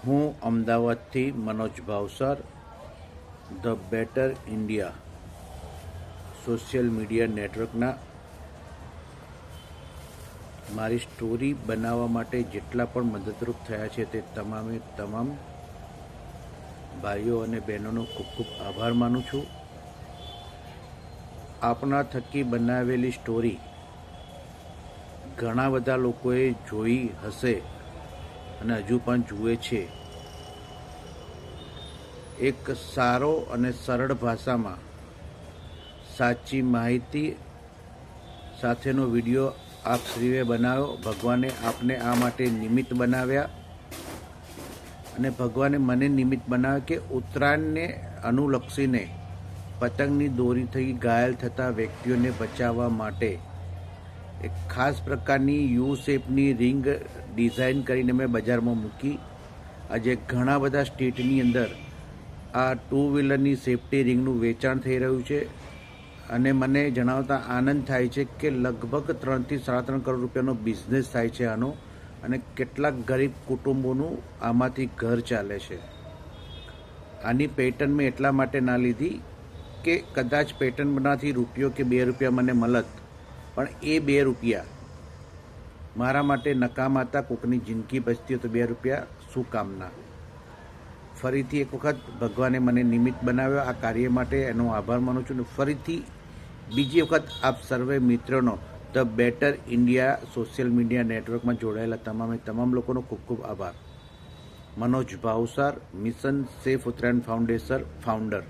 હું અમદાવાદથી Manoj Bhavsar the better India social media નેટવર્કના મારી સ્ટોરી બનાવવા માટે જેટલા પણ મદદરૂપ થયા છે તે તમામે તમામ ભાઈઓ અને બહેનોનો ખૂબ ખૂબ આભાર માનું છું. આપણા થકી બનાવેલી સ્ટોરી ઘણા બધા લોકોએ જોઈ હશે અને હજુ પણ જુએ છે. એક સારો અને સરળ ભાષામાં સાચી માહિતી સાથેનો વિડીયો આપ શ્રીએ બનાવ્યો. ભગવાને આપને આ માટે નિમિત્ત બનાવ્યા અને ભગવાને મને નિમિત્ત બનાવ્યા કે ઉત્તરાયણને અનુલક્ષીને પતંગની દોરીથી ઘાયલ થતા વ્યક્તિઓને બચાવવા માટે એક ખાસ પ્રકારની યુ શેપની રિંગ ડિઝાઇન કરીને મેં બજારમાં મૂકી. આજે ઘણા બધા સ્ટેટની અંદર આ 2 વ્હીલરની સેફટી રિંગનું વેચાણ થઈ રહ્યું છે અને મને જણાવતા આનંદ થાય છે કે લગભગ 3 થી 3.5 કરોડ રૂપિયાનો બિઝનેસ થાય છે આનો અને કેટલાક ગરીબ કુટુંબોનું આમાંથી ઘર ચાલે છે. આની પેટર્ન મેં એટલા માટે ના લીધી કે કદાચ પેટર્ન બનાવથી રૂપિયો કે 2 રૂપિયા મને મળત, પણ એ 2 રૂપિયા મારા માટે નકામા હતા. કોઈકની જિંદગી બચતી હોય તો 2 રૂપિયા શું કામના. ફરીથી એક વખત ભગવાને મને નિમિત્ત બનાવ્યો આ કાર્ય માટે, એનો આભાર માનું છું. અને ફરીથી બીજી વખત આપ સર્વે મિત્રોનો The better India social media નેટવર્કમાં જોડાયેલા તમામ લોકોનો ખૂબ ખૂબ આભાર. Manoj Bhavsar, mission safe Uttarayan foundation founder.